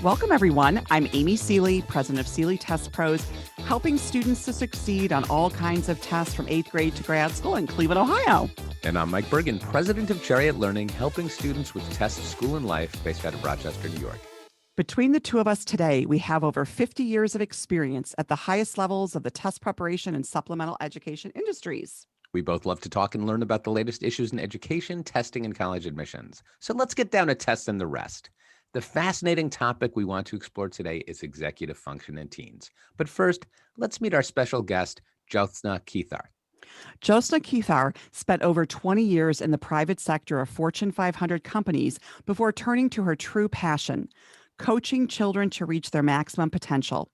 Welcome, everyone. I'm Amy Seeley, president of Seeley Test Pros, helping students to succeed on all kinds of tests from 8th grade to grad school in Cleveland, Ohio. And I'm Mike Bergen, president of Chariot Learning, helping students with tests, school, and life, based out of Rochester, New York. Between the two of us today, we have over 50 years of experience at the highest levels of the test preparation and supplemental education industries. We both love to talk and learn about the latest issues in education, testing, and college admissions. So let's get down to tests and the rest. The fascinating topic we want to explore today is executive function in teens. But first, let's meet our special guest, Jothsna Kethar. Jothsna Kethar spent over 20 years in the private sector of Fortune 500 companies before turning to her true passion, coaching children to reach their maximum potential.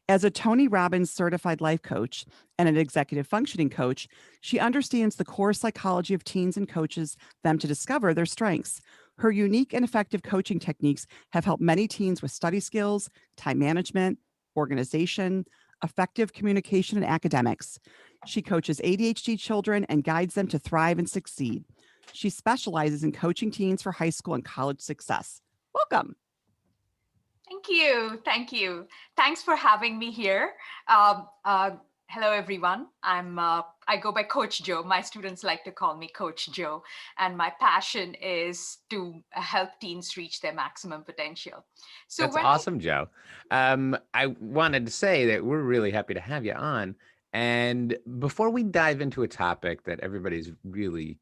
As a Tony Robbins certified life coach and an executive functioning coach, she understands the core psychology of teens and coaches them to discover their strengths. Her unique and effective coaching techniques have helped many teens with study skills, time management, organization, effective communication, and academics. She coaches ADHD children and guides them to thrive and succeed. She specializes in coaching teens for high school and college success. Welcome. Thank you. Thank you. Thanks for having me here. Hello, everyone. I go by Coach Joe. My students like to call me Coach Joe. And my passion is to help teens reach their maximum potential. So that's awesome, Joe. I wanted to say that we're really happy to have you on. And before we dive into a topic that everybody's really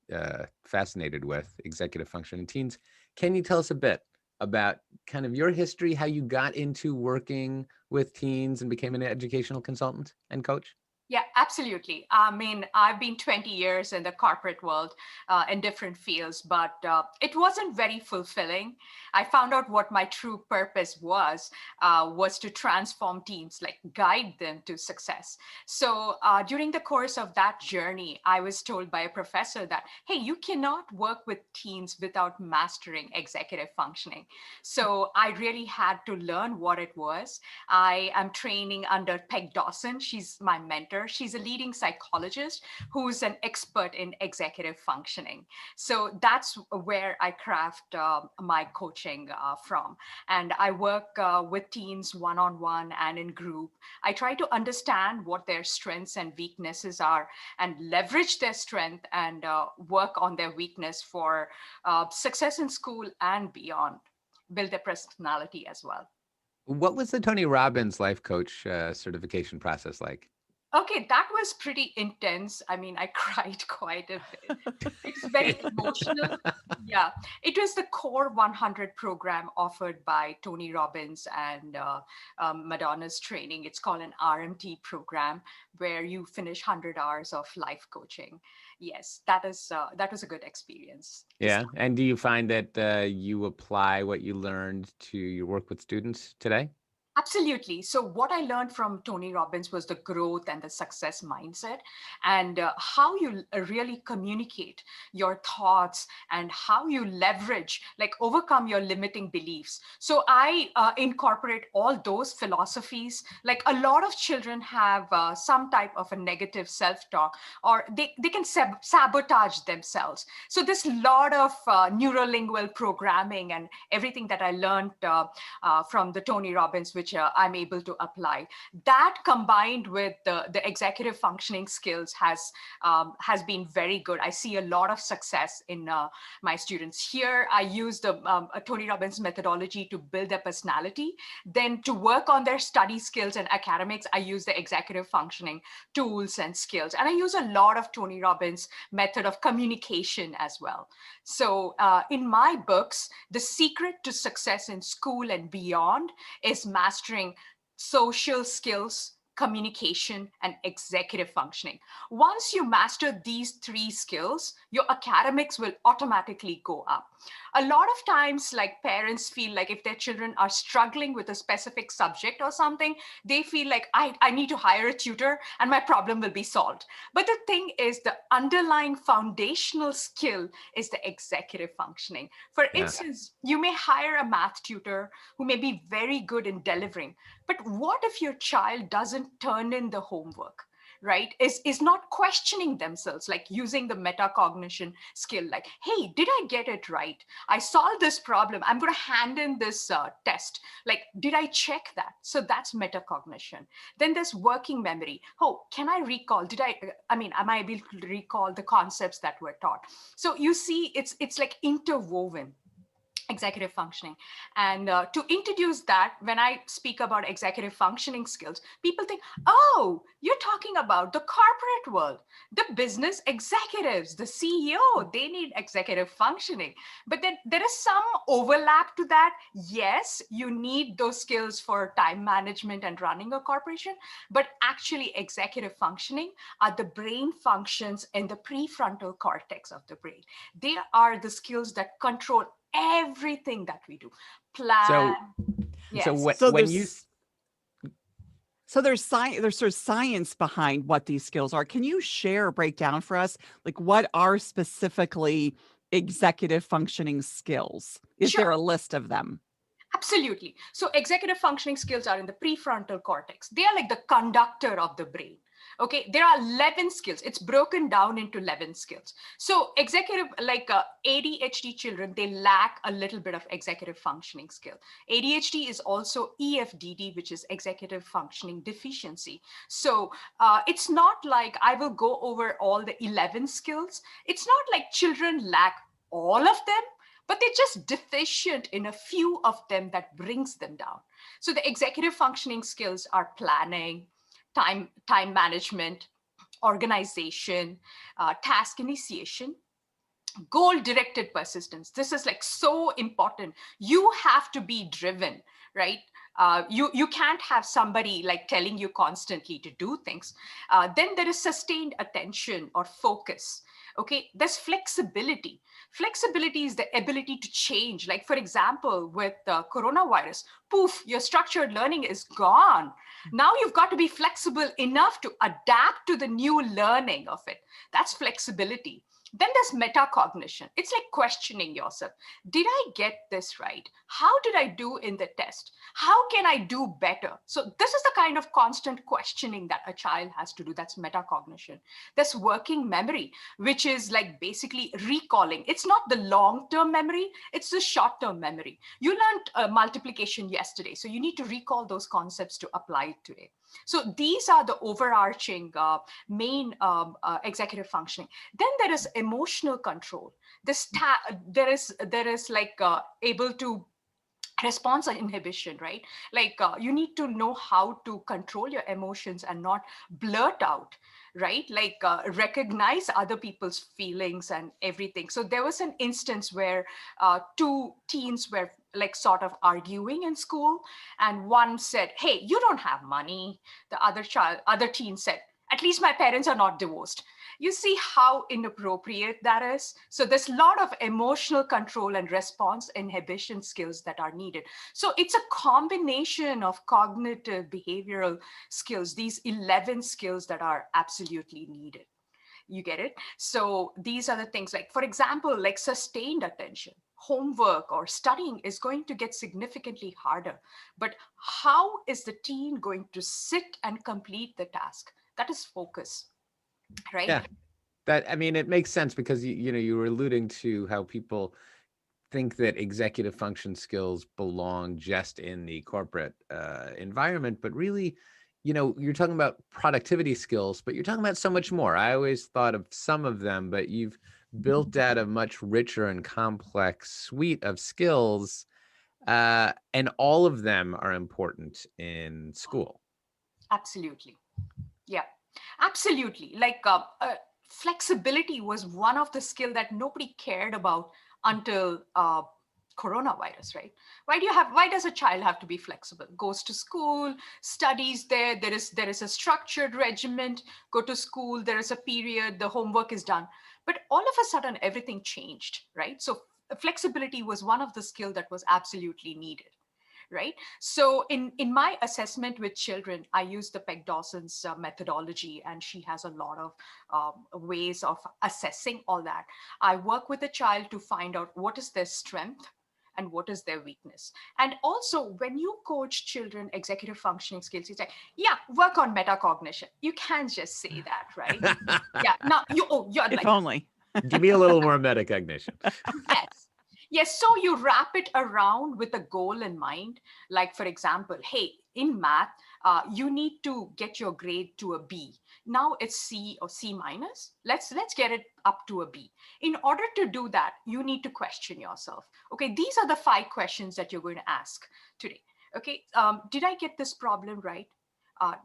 fascinated with, executive function in teens, can you tell us a bit about kind of your history, how you got into working with teens and became an educational consultant and coach? Yeah, absolutely. I mean, I've been 20 years in the corporate world in different fields, but it wasn't very fulfilling. I found out what my true purpose was to transform teams, like guide them to success. So during the course of that journey, I was told by a professor that, hey, you cannot work with teens without mastering executive functioning. So I really had to learn what it was. I am training under Peg Dawson. She's my mentor. She's a leading psychologist who's an expert in executive functioning. So that's where I craft my coaching from. And I work with teens one-on-one and in group. I try to understand what their strengths and weaknesses are and leverage their strength and work on their weakness for success in school and beyond. Build their personality as well. What was the Tony Robbins life coach certification process like? Okay, that was pretty intense. I mean, I cried quite a bit. It's very emotional. Yeah, it was the Core 100 program offered by Tony Robbins and Madonna's training. It's called an RMT program where you finish 100 hours of life coaching. Yes, that was a good experience. Yeah, and do you find that you apply what you learned to your work with students today? Absolutely. So what I learned from Tony Robbins was the growth and the success mindset and how you really communicate your thoughts and how you leverage, like overcome your limiting beliefs. So I incorporate all those philosophies. Like a lot of children have some type of a negative self-talk or they can sabotage themselves. So there's a lot of neurolingual programming and everything that I learned from the Tony Robbins, which I'm able to apply. That combined with the executive functioning skills has been very good. I see a lot of success in my students. Here, I use the Tony Robbins methodology to build their personality. Then to work on their study skills and academics, I use the executive functioning tools and skills. And I use a lot of Tony Robbins method of communication as well. So in my books, the secret to success in school and beyond is mastering social skills, communication, and executive functioning. Once you master these three skills, your academics will automatically go up. A lot of times, like parents feel like if their children are struggling with a specific subject or something, they feel like I need to hire a tutor and my problem will be solved. But the thing is, the underlying foundational skill is the executive functioning. For instance, you may hire a math tutor who may be very good in delivering, but what if your child doesn't turn in the homework? right, is not questioning themselves, like using the metacognition skill, like, hey, did I get it right? I solved this problem. I'm going to hand in this test. Like, did I check that? So that's metacognition. Then there's working memory. Oh, can I recall? Am I able to recall the concepts that were taught? So you see, it's like interwoven, executive functioning. And to introduce that, when I speak about executive functioning skills, people think, oh, you're talking about the corporate world, the business executives, the CEO, they need executive functioning. But then there is some overlap to that. Yes, you need those skills for time management and running a corporation, but actually executive functioning are the brain functions in the prefrontal cortex of the brain. They are the skills that control everything that we do. Plan. So Yes. when you So there's there's sort of science behind what these skills are. Can you share or break down for us, like what are specifically executive functioning skills? Is Sure. there a list of them? Absolutely. So executive functioning skills are in the prefrontal cortex. They are like the conductor of the brain. Okay, there are 11 skills. It's broken down into 11 skills. So executive, like ADHD children, they lack a little bit of executive functioning skill. ADHD is also EFDD, which is executive functioning deficiency. So it's not like I will go over all the 11 skills. It's not like children lack all of them, but they're just deficient in a few of them that brings them down. So the executive functioning skills are planning, time management, organization, task initiation, goal directed persistence. This is like so important. You have to be driven, right? You can't have somebody like telling you constantly to do things. Then there is sustained attention or focus. Okay, there's flexibility. Flexibility is the ability to change. Like, for example, with coronavirus, poof, your structured learning is gone. Now you've got to be flexible enough to adapt to the new learning of it. That's flexibility. Then there's metacognition. It's like questioning yourself. Did I get this right? How did I do in the test? How can I do better? So this is the kind of constant questioning that a child has to do. That's metacognition. There's working memory, which is like basically recalling. It's not the long-term memory, it's the short-term memory. You learned multiplication yesterday, so you need to recall those concepts to apply it today. So these are the overarching main executive functioning. Then there is emotional control. There is like able to response and inhibition, right? Like you need to know how to control your emotions and not blurt out, right? Like recognize other people's feelings and everything. So there was an instance where two teens were like sort of arguing in school, and one said, hey, you don't have money. The other teen said, at least my parents are not divorced. You see how inappropriate that is? So there's a lot of emotional control and response inhibition skills that are needed. So it's a combination of cognitive behavioral skills, these 11 skills that are absolutely needed. You get it? So these are the things, like, for example, like sustained attention. Homework or studying is going to get significantly harder. But how is the teen going to sit and complete the task? That is focus, right? Yeah, it makes sense because you were alluding to how people think that executive function skills belong just in the corporate environment, but really, you're talking about productivity skills, but you're talking about so much more. I always thought of some of them, but you've built out a much richer and complex suite of skills, and all of them are important in school. Absolutely. Yeah, absolutely. Like flexibility was one of the skill that nobody cared about until coronavirus, right? Why does a child have to be flexible? Goes to school, studies there, there is a structured regiment, go to school, there is a period, the homework is done. But all of a sudden everything changed, right? So flexibility was one of the skill that was absolutely needed, right? So in my assessment with children, I use the Peg Dawson's methodology, and she has a lot of ways of assessing all that. I work with a child to find out what is their strength and what is their weakness. And also, when you coach children executive functioning skills, it's like, yeah, work on metacognition. You can't just say that, right? Yeah. Now you're If like, only. Give me a little more metacognition. yes. Yes. So you wrap it around with a goal in mind. Like, for example, hey, in math, you need to get your grade to a B. Now it's C or C minus. Let's get it up to a B. In order to do that, you need to question yourself. Okay, these are the 5 questions that you're going to ask today. Okay, did I get this problem right?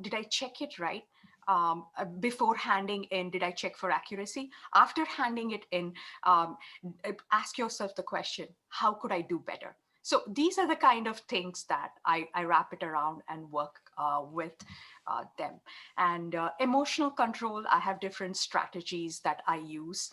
Did I check it right? Before handing in, did I check for accuracy? After handing it in, ask yourself the question, how could I do better? So these are the kind of things that I wrap it around and work with them. And emotional control, I have different strategies that I use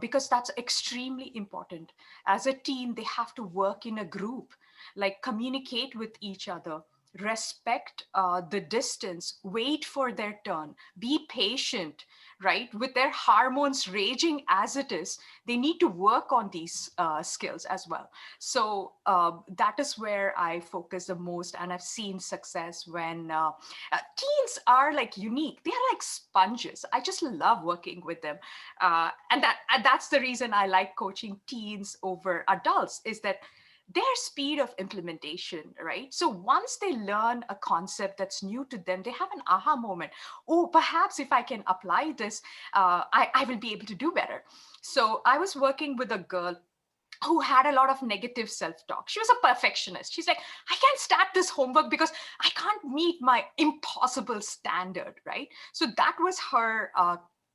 because that's extremely important. As a team, they have to work in a group, like communicate with each other, respect the distance, wait for their turn, be patient, right? With their hormones raging as it is, they need to work on these skills as well. So that is where I focus the most. And I've seen success when teens are like unique. They're like sponges. I just love working with them. And that's the reason I like coaching teens over adults, is that their speed of implementation, right? So once they learn a concept that's new to them, they have an aha moment. Oh, perhaps if I can apply this, I will be able to do better. So I was working with a girl who had a lot of negative self-talk. She was a perfectionist. She's like, I can't start this homework because I can't meet my impossible standard, right? So that was her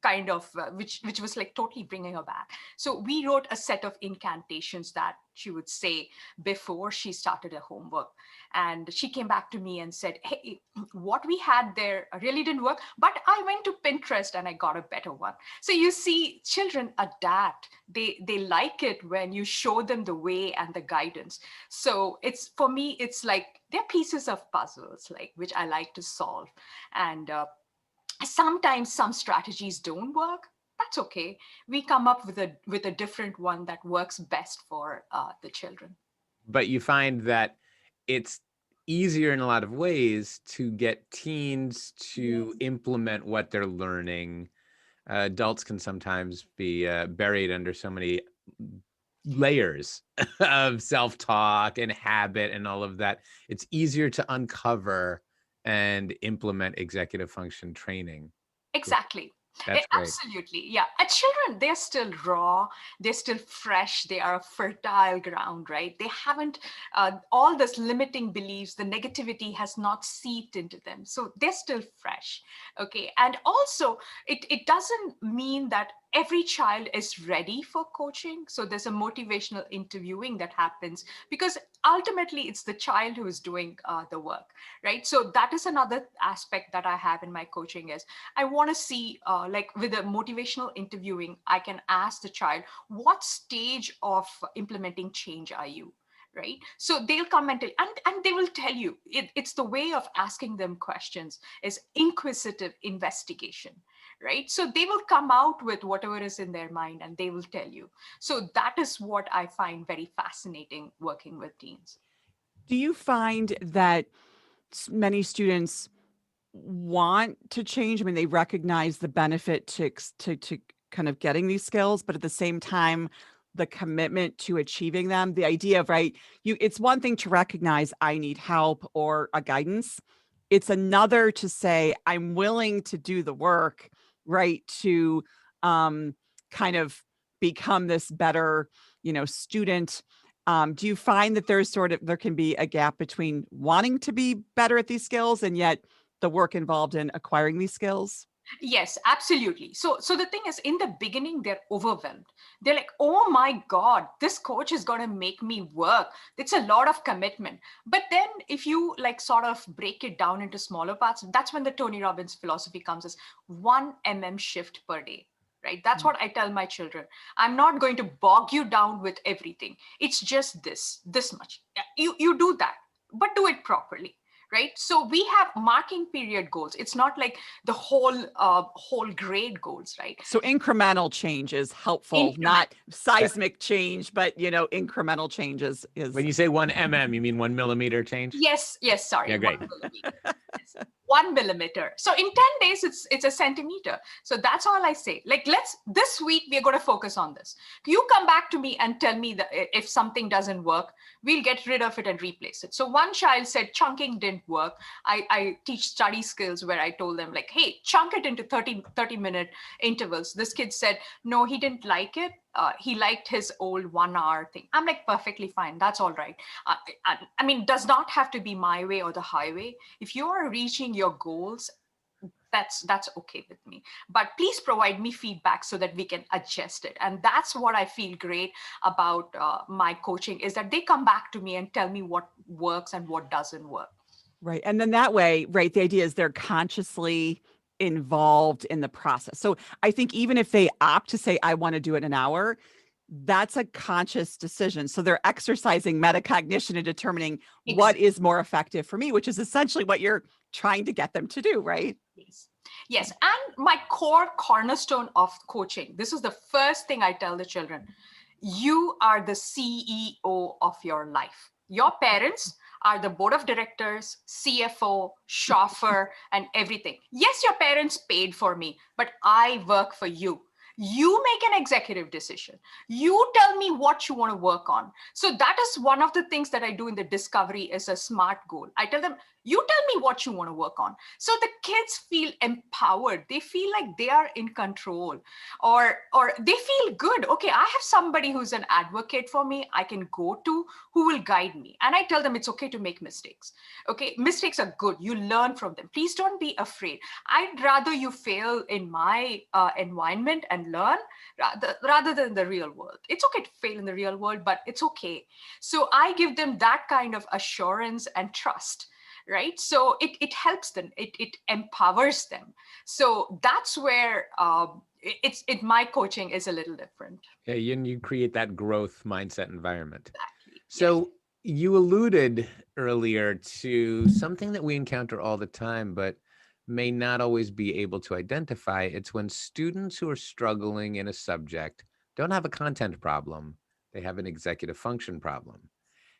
kind of which was like totally bringing her back. So we wrote a set of incantations that she would say before she started her homework. And she came back to me and said, hey, what we had there really didn't work, but I went to Pinterest and I got a better one. So you see, children adapt. They like it when you show them the way and the guidance. So it's, for me, it's like they're pieces of puzzles, like, which I like to solve. And sometimes some strategies don't work. That's okay. We come up with a different one that works best for the children. But you find that it's easier in a lot of ways to get teens to implement what they're learning. Adults can sometimes be buried under so many layers of self-talk and habit and all of that. It's easier to uncover and implement executive function training. Exactly. That's great. Absolutely. Yeah. And children, they're still raw, they're still fresh, they are a fertile ground, right? They haven't, all this limiting beliefs, the negativity has not seeped into them. So they're still fresh. Okay. And also, it doesn't mean that every child is ready for coaching. So there's a motivational interviewing that happens because ultimately it's the child who is doing the work, right? So that is another aspect that I have in my coaching is I want to see, like with a motivational interviewing, I can ask the child, what stage of implementing change are you? Right. So they'll come and tell, and they will tell you, it's the way of asking them questions is inquisitive investigation. Right. So they will come out with whatever is in their mind and they will tell you. So that is what I find very fascinating working with teens. Do you find that many students want to change? I mean, they recognize the benefit to kind of getting these skills, but at the same time, the commitment to achieving them, the idea of, right, it's one thing to recognize I need help or a guidance. It's another to say, I'm willing to do the work, right, to kind of become this better, student. Do you find that there can be a gap between wanting to be better at these skills and yet the work involved in acquiring these skills? Yes, absolutely. So the thing is, in the beginning, they're overwhelmed. They're like, oh my God, this coach is going to make me work. It's a lot of commitment. But then if you like sort of break it down into smaller parts, that's when the Tony Robbins philosophy comes as 1 mm shift per day. Right. That's what I tell my children. I'm not going to bog you down with everything. It's just this much. You do that, but do it properly. right? So we have marking period goals. It's not like the whole grade goals, right? So incremental change is helpful, not seismic change, but incremental changes is. When you say 1 mm, you mean 1 millimeter change? Yes, sorry. Yeah, great. 1 millimeter. Yes. 1 millimeter. So in 10 days, it's a centimeter. So that's all I say. Like, this week, we're going to focus on this. You come back to me and tell me that if something doesn't work, we'll get rid of it and replace it. So one child said chunking didn't work. I teach study skills where I told them like, hey, chunk it into 30-minute intervals. This kid said, no, he didn't like it. He liked his old 1 hour thing. I'm like, perfectly fine. That's all right. I mean, does not have to be my way or the highway. If you are reaching your goals, that's okay with me. But please provide me feedback so that we can adjust it. And that's what I feel great about my coaching, is that they come back to me and tell me what works and what doesn't work. Right. And then that way, right, the idea is they're consciously involved in the process. So I think even if they opt to say, I want to do it an hour, that's a conscious decision. So they're exercising metacognition and determining what is more effective for me, which is essentially what you're trying to get them to do, right? Yes. And my cornerstone of coaching, this is the first thing I tell the children. You are the CEO of your life. Your parents are the board of directors, CFO, chauffeur, and everything. Yes, your parents paid for me, but I work for you. You make an executive decision. You tell me what you want to work on. So that is one of the things that I do in the discovery is a SMART goal. I tell them, you tell me what you want to work on. So the kids feel empowered. They feel like they are in control, or they feel good. Okay, I have somebody who's an advocate for me, I can go to, who will guide me. And I tell them it's okay to make mistakes. Okay, mistakes are good. You learn from them. Please don't be afraid. I'd rather you fail in my environment and learn rather than the real world. It's okay to fail in the real world, but it's okay. So I give them that kind of assurance and trust. Right. So it helps them. It empowers them. So that's where my coaching is a little different. Yeah, you create that growth mindset environment. Exactly. So you alluded earlier to something that we encounter all the time, but may not always be able to identify. It's when students who are struggling in a subject don't have a content problem, they have an executive function problem.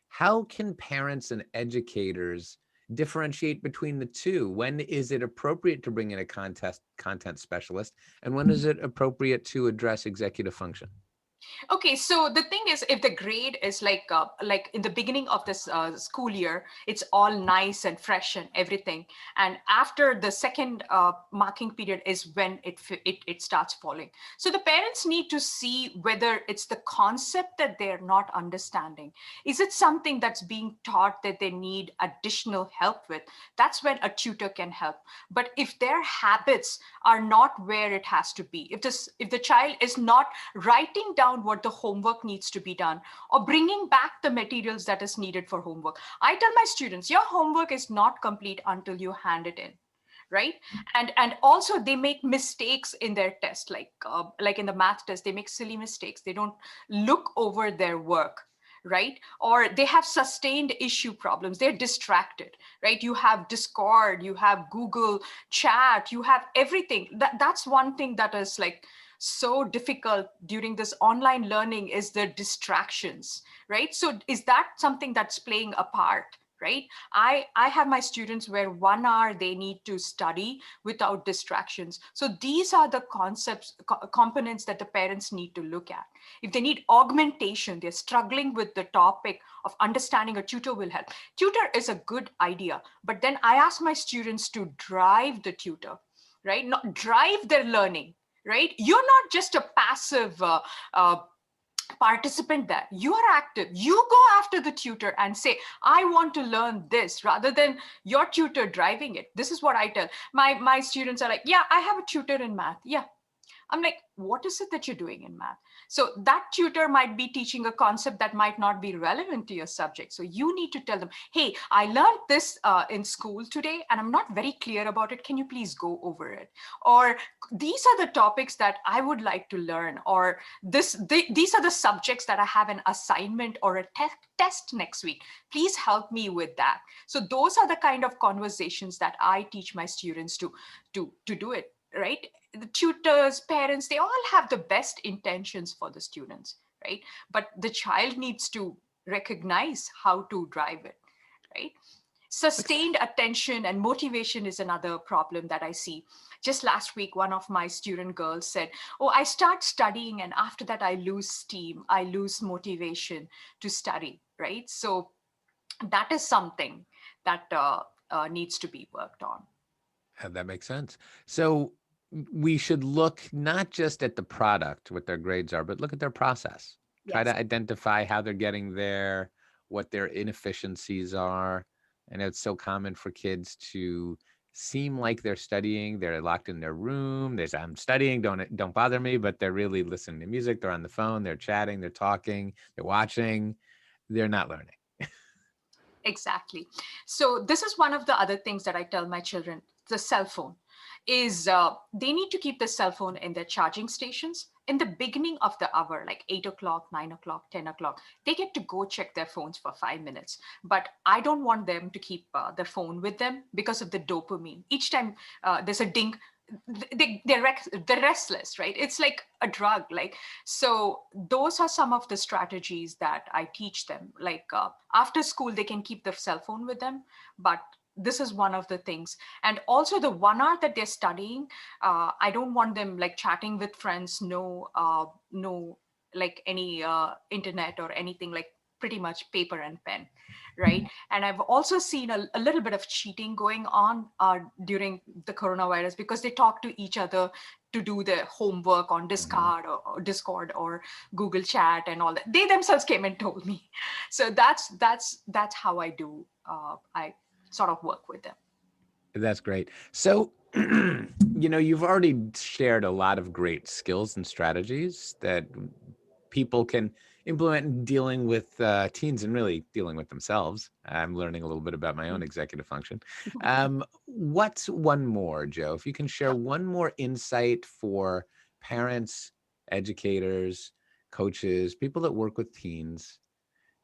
How can parents and educators differentiate between the two? When is it appropriate to bring in a content specialist, and when is it appropriate to address executive function? Okay, so the thing is, if the grade is like in the beginning of this school year, it's all nice and fresh and everything, and after the second marking period is when it starts falling. So the parents need to see whether it's the concept that they're not understanding. Is it something that's being taught that they need additional help with? That's when a tutor can help. But if their habits are not where it has to be, if the child is not writing down what the homework needs to be done, or bringing back the materials that is needed for homework. I tell my students, your homework is not complete until you hand it in, right? And also they make mistakes in their test, like in the math test, they make silly mistakes. They don't look over their work, right? Or they have sustained issue problems. They're distracted, right? You have Discord, you have Google Chat, you have everything. That's one thing that is like so difficult during this online learning, is the distractions, right? So is that something that's playing a part, right? I have my students where 1 hour they need to study without distractions. So these are the components that the parents need to look at. If they need augmentation, they're struggling with the topic of understanding, a tutor will help. Tutor is a good idea, but then I ask my students to drive the tutor, right? Not drive their learning. Right? You're not just a passive participant there. You are active. You go after the tutor and say, I want to learn this, rather than your tutor driving it. This is what I tell. My students are like, yeah, I have a tutor in math. Yeah. I'm like, what is it that you're doing in math? So that tutor might be teaching a concept that might not be relevant to your subject. So you need to tell them, hey, I learned this in school today, and I'm not very clear about it. Can you please go over it? Or these are the topics that I would like to learn, or these are the subjects that I have an assignment or a test next week. Please help me with that. So those are the kind of conversations that I teach my students to do it, right? The tutors, parents, they all have the best intentions for the students, right? But the child needs to recognize how to drive it, right? Sustained attention and motivation is another problem that I see. Just last week, one of my student girls said, oh, I start studying and after that I lose steam, I lose motivation to study, right? So that is something that needs to be worked on. That makes sense. So we should look not just at the product, what their grades are, but look at their process. Try Yes. to identify how they're getting there, what their inefficiencies are. And it's so common for kids to seem like they're studying. They're locked in their room. They say, I'm studying, don't bother me, but they're really listening to music. They're on the phone, they're chatting, they're talking, they're watching, they're not learning. Exactly. So this is one of the other things that I tell my children. The cell phone is they need to keep the cell phone in their charging stations in the beginning of the hour, like 8 o'clock, 9 o'clock, 10 o'clock. They get to go check their phones for 5 minutes. But I don't want them to keep their phone with them because of the dopamine. Each time there's a ding, they're restless, right? It's like a drug. Like, so those are some of the strategies that I teach them. Like after school, they can keep the cell phone with them, but this is one of the things. And also the 1 hour that they're studying, I don't want them like chatting with friends, no like any internet or anything, like pretty much paper and pen, right? And I've also seen a little bit of cheating going on during the coronavirus, because they talk to each other to do the homework on Discord or Google Chat and all that. They themselves came and told me. So that's how I do. I sort of work with them. That's great. So, you've already shared a lot of great skills and strategies that people can implement in dealing with teens and really dealing with themselves. I'm learning a little bit about my own executive function. What's one more, Joe? If you can share one more insight for parents, educators, coaches, people that work with teens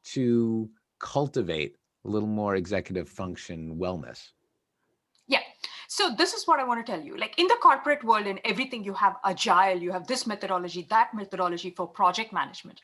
to cultivate a little more executive function wellness. Yeah. So this is what I want to tell you. Like in the corporate world and everything, you have agile, you have this methodology, that methodology for project management.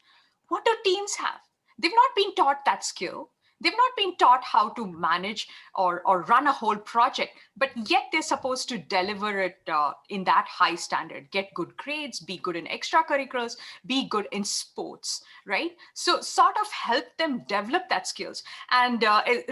What do teams have? They've not been taught that skill. They've not been taught how to manage or run a whole project, but yet they're supposed to deliver it in that high standard, get good grades, be good in extracurriculars, be good in sports, right? So sort of help them develop that skills. And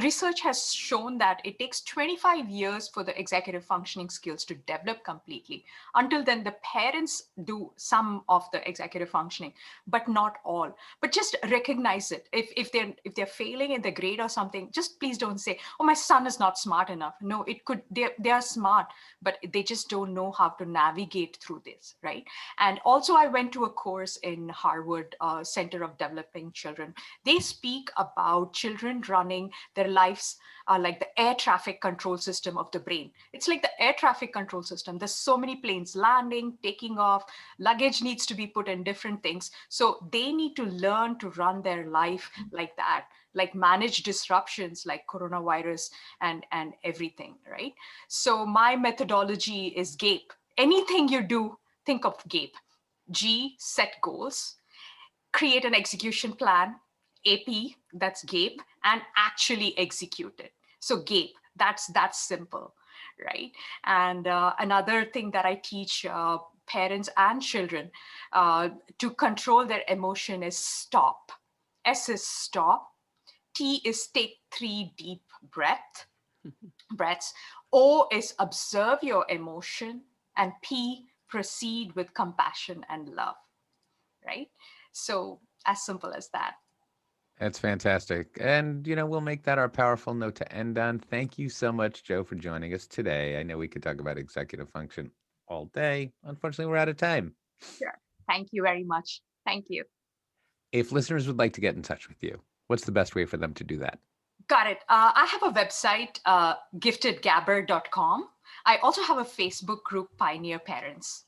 research has shown that it takes 25 years for the executive functioning skills to develop completely. Until then, the parents do some of the executive functioning, but not all. But just recognize it. If they're failing in the grade or something, just please don't say, oh, my son is not smart enough. No, it could, they are smart, but they just don't know how to navigate through this, right? And also I went to a course in Harvard Center of Developing Children. They speak about children running their lives like the air traffic control system of the brain. It's like the air traffic control system. There's so many planes landing, taking off, luggage needs to be put in different things. So they need to learn to run their life like that, like manage disruptions like coronavirus and everything, right? So my methodology is GAPE. Anything you do, think of GAPE. G, set goals, create an execution plan, AP, that's GAPE, and actually execute it. So GAPE, that's simple, right? And another thing that I teach parents and children to control their emotion is stop. S is stop. T is take 3 deep breaths. O is observe your emotion. And P, proceed with compassion and love, right? So as simple as that. That's fantastic. And, we'll make that our powerful note to end on. Thank you so much, Joe, for joining us today. I know we could talk about executive function all day. Unfortunately, we're out of time. Sure. Thank you very much. Thank you. If listeners would like to get in touch with you, what's the best way for them to do that? Got it. I have a website, giftedgabber.com. I also have a Facebook group, Pioneer Parents.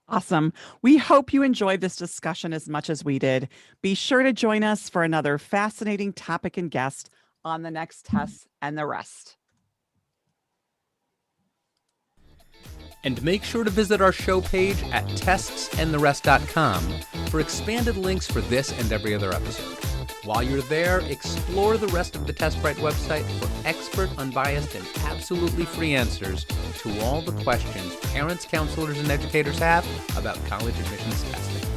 Awesome. We hope you enjoyed this discussion as much as we did. Be sure to join us for another fascinating topic and guest on the next Tests and the Rest. And make sure to visit our show page at testsandtherest.com for expanded links for this and every other episode. While you're there, explore the rest of the TestBright website for expert, unbiased, and absolutely free answers to all the questions parents, counselors, and educators have about college admissions testing.